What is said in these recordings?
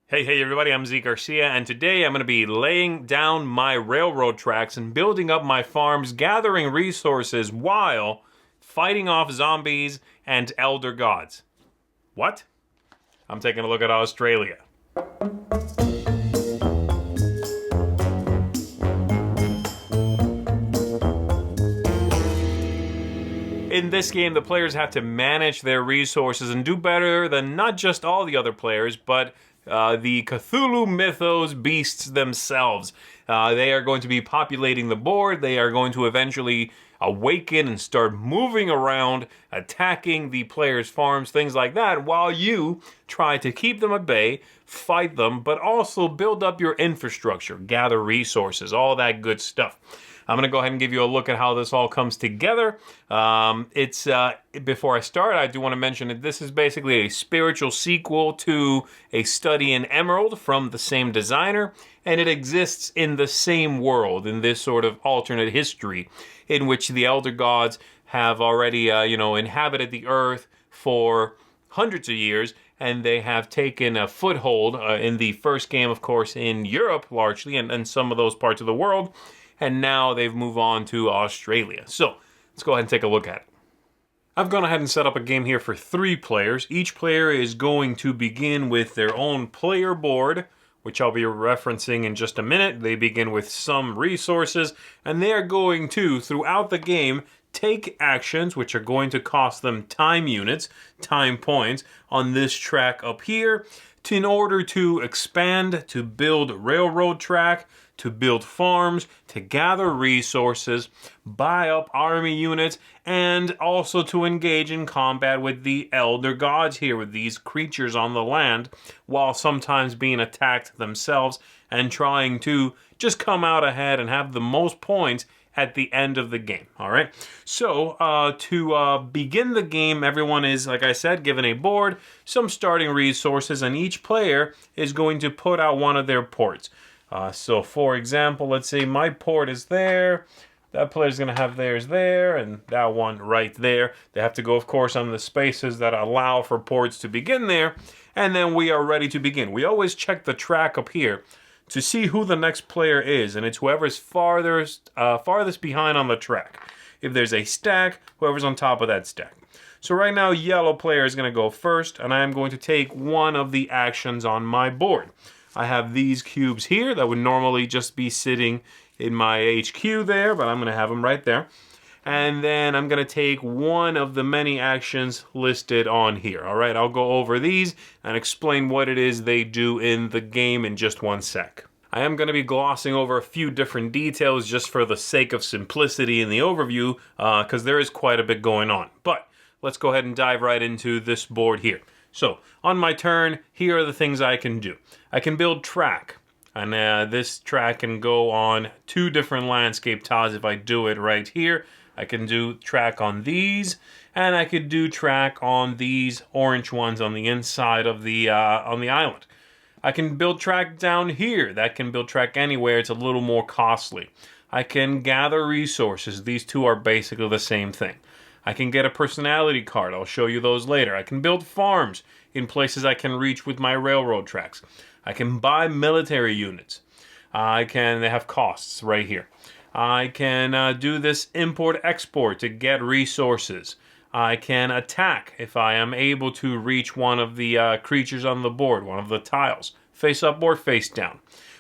Hey everybody, I'm Zee Garcia, and today I'm going to be laying down my railroad tracks and building up my farms, gathering resources while fighting off zombies and elder gods. What? I'm taking a look at Australia. In this game, the players have to manage their resources and do better than not just all the other players, but the Cthulhu mythos beasts themselves. They are going to be populating the board. They are going to eventually awaken and start moving around, attacking the players' farms, things like that, while you try to keep them at bay, fight them, but also build up your infrastructure, gather resources, all that good stuff. I'm going to go ahead and give you a look at how this all comes together. Before I start, I do want to mention that this is basically a spiritual sequel to A Study in Emerald from the same designer, and it exists in the same world, in this sort of alternate history, in which the Elder Gods have already, inhabited the Earth for hundreds of years, and they have taken a foothold in the first game, of course, in Europe largely, and some of those parts of the world. And now they've moved on to Australia. So let's go ahead and take a look at it. I've gone ahead and set up a game here for 3 players. Each player is going to begin with their own player board, which I'll be referencing in just a minute. They begin with some resources, and they are going to, throughout the game, take actions which are going to cost them time units, time points, on this track up here, in order to expand, to build railroad track, to build farms, to gather resources, buy up army units, and also to engage in combat with the elder gods here, with these creatures on the land, while sometimes being attacked themselves and trying to just come out ahead and have the most points at the end of the game. All right. So to begin the game, everyone is, like I said, given a board, some starting resources, and each player is going to put out one of their ports. So for example, let's say my port is there. That player's going to have theirs there, and that one right there. They have to go, of course, on the spaces that allow for ports to begin there, and then we are ready to begin. We always check the track up here to see who the next player is, and it's whoever's farthest behind on the track. If there's a stack, whoever's on top of that stack. So right now, yellow player is going to go first, and I am going to take one of the actions on my board. I have these cubes here that would normally just be sitting in my HQ there, but I'm going to have them right there. And then I'm going to take one of the many actions listed on here. All right, I'll go over these and explain what it is they do in the game in just one sec. I am going to be glossing over a few different details just for the sake of simplicity in the overview, because there is quite a bit going on. But let's go ahead and dive right into this board here. So on my turn, here are the things I can do. I can build track. And this track can go on 2 different landscape tiles if I do it right here. I can do track on these, and I could do track on these orange ones on the inside of the on the island. I can build track down here. That can build track anywhere. It's a little more costly. I can gather resources. These 2 are basically the same thing. I can get a personality card. I'll show you those later. I can build farms in places I can reach with my railroad tracks. I can buy military units. They have costs right here. I can do this import-export to get resources. I can attack if I am able to reach one of the creatures on the board, one of the tiles, face up or face down.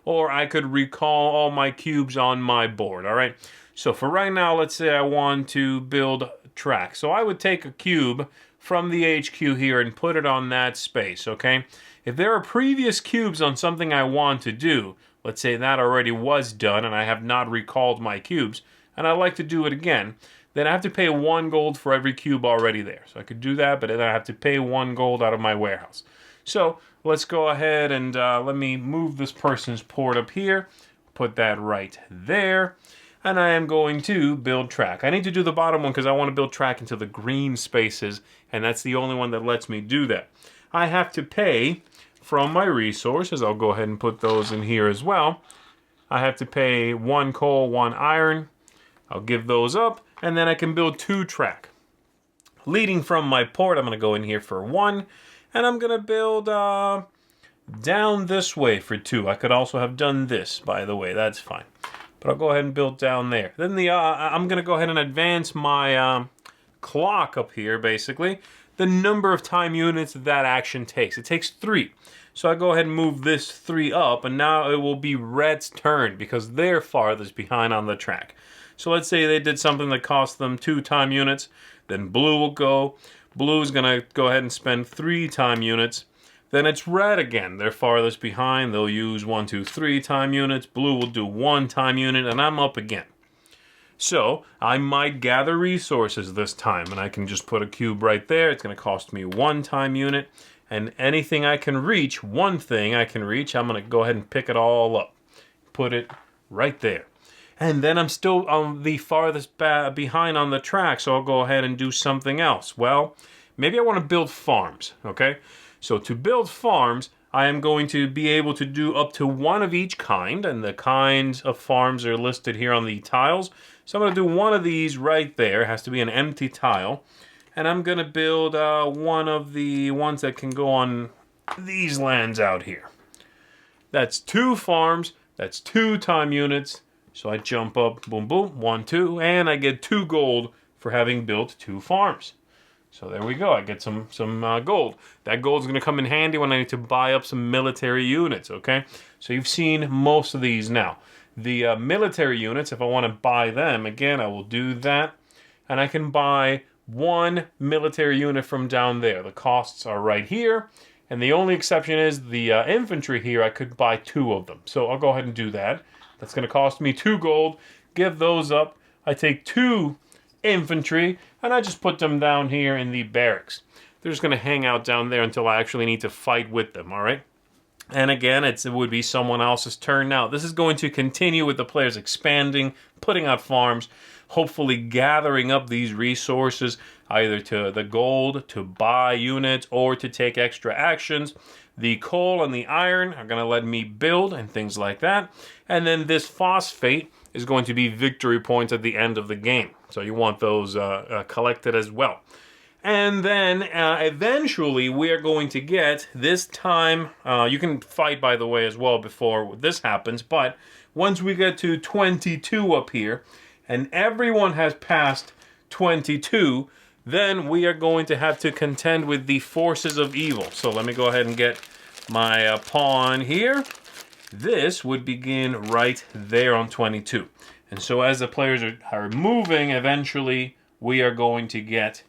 Or I could recall all my cubes on my board, all right? So for right now, let's say I want to build track. So I would take a cube from the HQ here and put it on that space, okay? If there are previous cubes on something I want to do, let's say that already was done and I have not recalled my cubes, and I'd like to do it again, then I have to pay 1 gold for every cube already there. So I could do that, but then I have to pay 1 gold out of my warehouse. So let's go ahead and let me move this person's port up here, put that right there, and I am going to build track. I need to do the bottom one because I want to build track into the green spaces, and that's the only one that lets me do that. I have to pay from my resources. I'll go ahead and put those in here as well. I have to pay 1 coal, 1 iron. I'll give those up, and then I can build 2 track. Leading from my port, I'm going to go in here for 1, and I'm going to build down this way for 2. I could also have done this, by the way. That's fine. But I'll go ahead and build down there. Then I'm going to go ahead and advance my clock up here, basically. The number of time units that action takes. It takes 3. So I go ahead and move this 3 up, and now it will be red's turn because they're farthest behind on the track. So let's say they did something that cost them 2 time units. Then blue will go. Blue is going to go ahead and spend 3 time units. Then it's red again. They're farthest behind. They'll use 1, 2, 3 time units. Blue will do 1 time unit, and I'm up again. So I might gather resources this time, and I can just put a cube right there. It's going to cost me 1 time unit. And anything I can reach, one thing I can reach, I'm going to go ahead and pick it all up. Put it right there. And then I'm still on the farthest behind on the track, so I'll go ahead and do something else. Well, maybe I want to build farms, okay? So to build farms, I am going to be able to do up to 1 of each kind, and the kinds of farms are listed here on the tiles. So I'm going to do 1 of these right there. It has to be an empty tile. And I'm going to build 1 of the ones that can go on these lands out here. That's 2 farms. That's 2 time units. So I jump up, boom, boom, 1, 2, and I get 2 gold for having built 2 farms. So there we go. I get some gold. That gold is going to come in handy when I need to buy up some military units, okay? So you've seen most of these now. The military units, if I want to buy them, again, I will do that. And I can buy 1 military unit from down there. The costs are right here. And the only exception is the infantry here. I could buy 2 of them. So I'll go ahead and do that. That's going to cost me 2 gold. Give those up. I take 2 infantry, and I just put them down here in the barracks. They're just going to hang out down there until I actually need to fight with them, all right? And again, it would be someone else's turn now. This is going to continue with the players expanding, putting out farms, hopefully gathering up these resources, either to the gold, to buy units, or to take extra actions. The coal and the iron are going to let me build and things like that. And then this phosphate is going to be victory points at the end of the game. So you want those collected as well. And then eventually we are going to get, this time, you can fight by the way as well before this happens, but once we get to 22 up here, and everyone has passed 22, then we are going to have to contend with the forces of evil. So let me go ahead and get my pawn here. This would begin right there on 22. And so as the players are moving, eventually we are going to get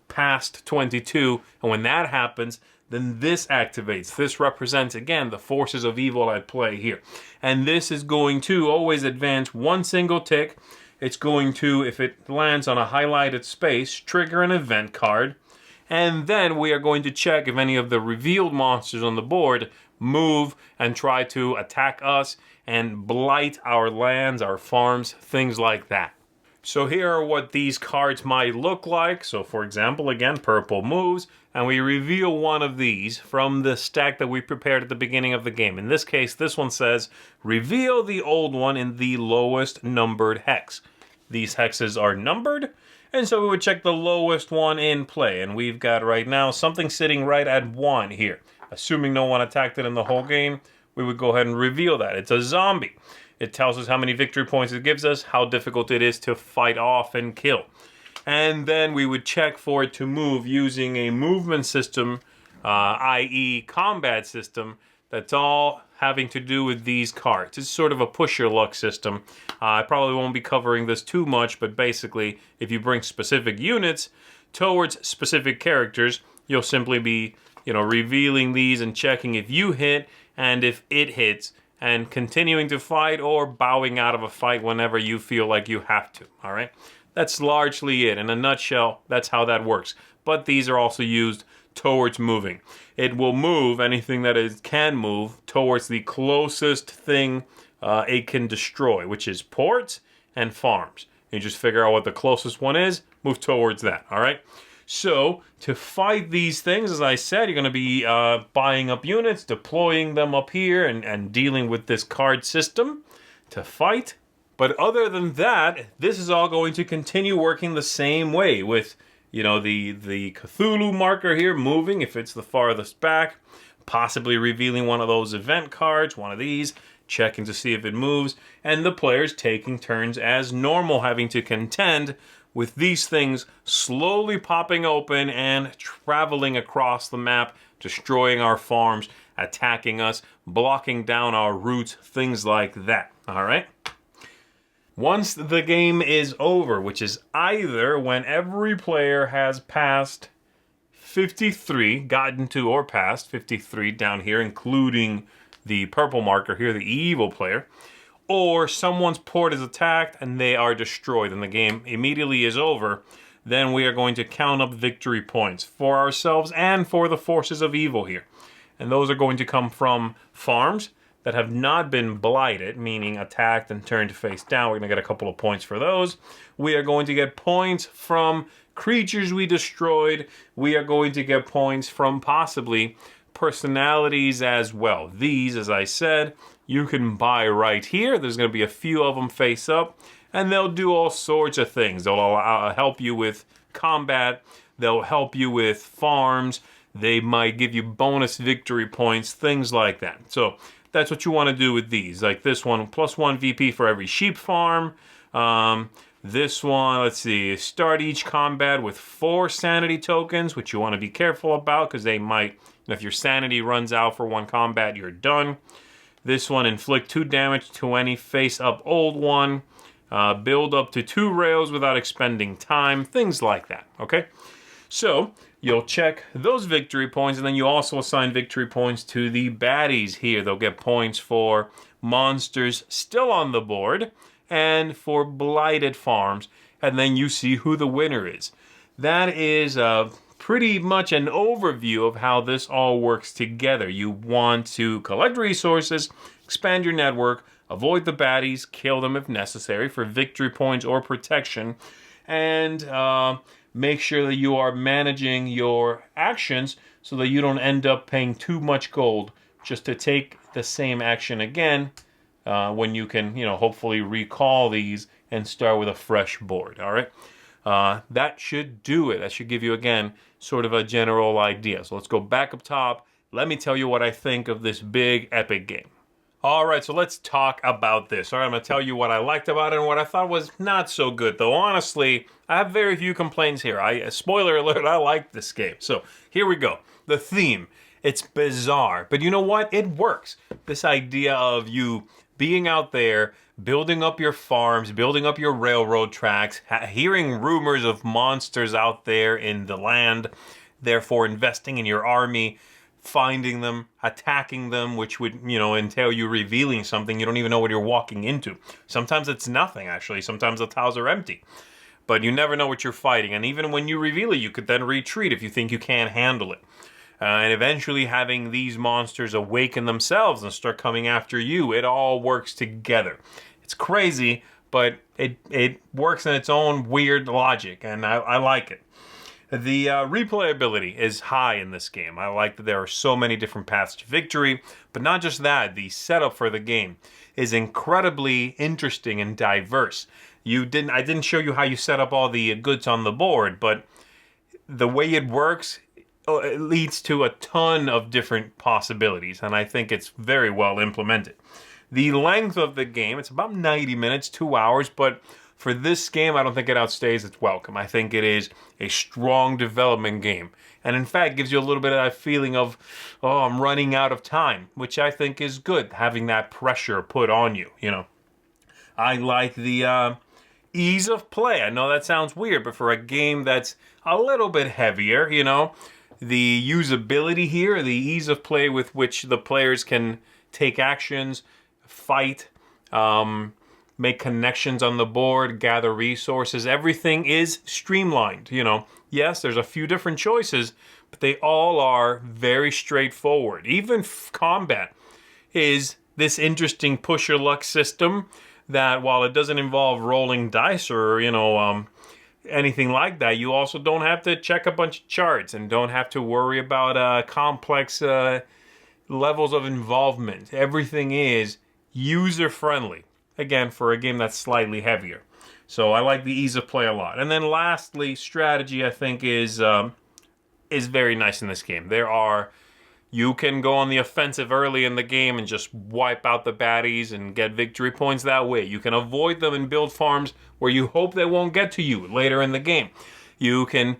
past 22. And when that happens, then this activates. This represents, again, the forces of evil at play here. And this is going to always advance 1 single tick. It's going to, if it lands on a highlighted space, trigger an event card. And then we are going to check if any of the revealed monsters on the board move and try to attack us and blight our lands, our farms, things like that. So here are what these cards might look like. So for example, again, purple moves, and we reveal one of these from the stack that we prepared at the beginning of the game. In this case, this one says, reveal the old one in the lowest numbered hex. These hexes are numbered, and so we would check the lowest one in play. And we've got right now something sitting right at 1 here. Assuming no one attacked it in the whole game, we would go ahead and reveal that. It's a zombie. It tells us how many victory points it gives us, how difficult it is to fight off and kill. And then we would check for it to move using a movement system, i.e. combat system, that's all having to do with these cards. It's sort of a push your luck system. I probably won't be covering this too much, but basically, if you bring specific units towards specific characters, you'll simply be, revealing these and checking if you hit and if it hits, and continuing to fight or bowing out of a fight whenever you feel like you have to, all right? That's largely it. In a nutshell, that's how that works. But these are also used towards moving. It will move anything that can move towards the closest thing it can destroy, which is ports and farms. You just figure out what the closest one is, move towards that, all right? So, to fight these things, as I said, you're going to be buying up units, deploying them up here, and dealing with this card system to fight. But other than that, this is all going to continue working the same way with, the Cthulhu marker here moving if it's the farthest back. possibly revealing one of those event cards, one of these, checking to see if it moves, and the players taking turns as normal, having to contend with these things slowly popping open and traveling across the map, destroying our farms, attacking us, blocking down our routes, things like that. All right? Once the game is over, which is either when every player has passed 53, gotten to or past 53 down here, including the purple marker here, the evil player, or someone's port is attacked and they are destroyed and the game immediately is over, then we are going to count up victory points for ourselves and for the forces of evil here. And those are going to come from farms that have not been blighted, meaning attacked and turned face down. We're going to get a couple of points for those. We are going to get points from creatures we destroyed. We are going to get points from possibly personalities as well. These, as I said, you can buy right here. There's going to be a few of them face up, and they'll do all sorts of things. They'll help you with combat. They'll help you with farms. They might give you bonus victory points, things like that. So that's what you want to do with these. Like this one, +1 VP for every sheep farm. This one, let's see, start each combat with 4 sanity tokens, which you want to be careful about because they might, if your sanity runs out for one combat, you're done. This one, inflict 2 damage to any face-up old one. Build up to 2 rails without expending time, things like that, okay? So you'll check those victory points, and then you also assign victory points to the baddies here. They'll get points for monsters still on the board and for blighted farms, and then you see who the winner is. That is pretty much an overview of how this all works together. You want to collect resources, expand your network, avoid the baddies, kill them if necessary for victory points or protection, and make sure that you are managing your actions so that you don't end up paying too much gold just to take the same action again when you can, hopefully recall these and start with a fresh board, all right? That should do it. That should give you, again, sort of a general idea. So let's go back up top. Let me tell you what I think of this big, epic game. All right, so let's talk about this. All right, I'm going to tell you what I liked about it and what I thought was not so good. Though, honestly, I have very few complaints here. Spoiler alert, I like this game. So here we go. The theme. It's bizarre, but you know what? It works. This idea of you being out there, building up your farms, building up your railroad tracks, hearing rumors of monsters out there in the land, therefore investing in your army, finding them, attacking them, which would, entail you revealing something you don't even know what you're walking into. Sometimes it's nothing, actually. Sometimes the tiles are empty. But you never know what you're fighting. And even when you reveal it, you could then retreat if you think you can't handle it. And eventually having these monsters awaken themselves and start coming after you, it all works together. It's crazy, but it works in its own weird logic, and I like it. The replayability is high in this game. I like that there are so many different paths to victory, but not just that, the setup for the game is incredibly interesting and diverse. I didn't show you how you set up all the goods on the board, but the way it works, it leads to a ton of different possibilities, and I think it's very well implemented. The length of the game, it's about 90 minutes, 2 hours, but for this game, I don't think it outstays its welcome. I think it is a strong development game, and in fact gives you a little bit of that feeling of, I'm running out of time, which I think is good, having that pressure put on you, I like the ease of play. I know that sounds weird, but for a game that's a little bit heavier, the usability here, the ease of play with which the players can take actions, fight, make connections on the board, gather resources, everything is streamlined, Yes, there's a few different choices, but they all are very straightforward. Even combat is this interesting push your luck system that, while it doesn't involve rolling dice or, anything like that, you also don't have to check a bunch of charts and don't have to worry about complex levels of involvement. Everything is user-friendly, again, for a game that's slightly heavier. So I like the ease of play a lot. And then lastly, strategy, I think, is very nice in this game. There are You can go on the offensive early in the game and just wipe out the baddies and get victory points that way. You can avoid them and build farms where you hope they won't get to you later in the game. You can,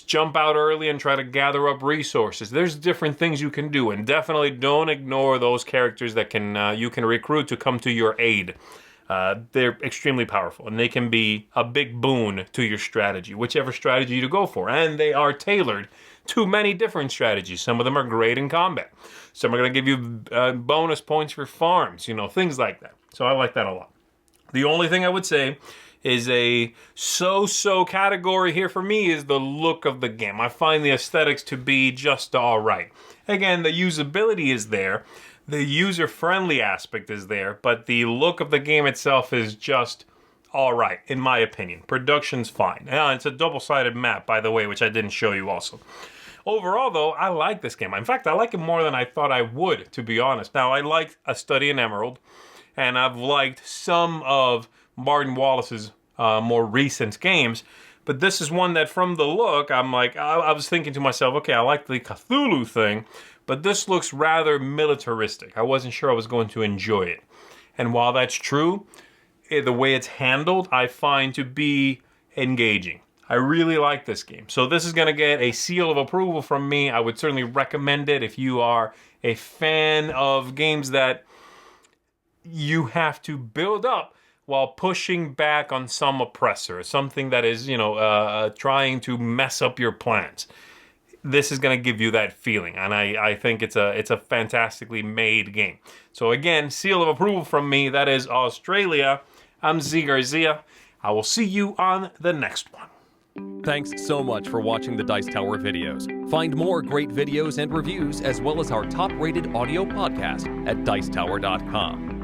jump out early and try to gather up resources. There's different things you can do, and definitely don't ignore those characters that you can recruit to come to your aid. They're extremely powerful, and they can be a big boon to your strategy, whichever strategy you go for. And they are tailored to many different strategies. Some of them are great in combat. Some are going to give you bonus points for farms, things like that. So I like that a lot. The only thing I would say is a so-so category here for me is the look of the game. I find the aesthetics to be just all right. Again, the usability is there. The user-friendly aspect is there, but the look of the game itself is just all right, in my opinion. Production's fine. It's a double-sided map, by the way, which I didn't show you also. Overall, though, I like this game. In fact, I like it more than I thought I would, to be honest. Now, I liked A Study in Emerald, and I've liked some of Martin Wallace's more recent games, but this is one that from the look, I'm like, I was thinking to myself, okay, I like the Cthulhu thing, but this looks rather militaristic. I wasn't sure I was going to enjoy it. And while that's true, the way it's handled, I find to be engaging. I really like this game. So this is going to get a seal of approval from me. I would certainly recommend it if you are a fan of games that you have to build up while pushing back on some oppressor, something that is, trying to mess up your plans. This is going to give you that feeling, and I think it's a fantastically made game. So again, seal of approval from me. That is Auztralia. I'm Zee Garcia. I will see you on the next one. Thanks so much for watching the Dice Tower videos. Find more great videos and reviews, as well as our top-rated audio podcast at dicetower.com.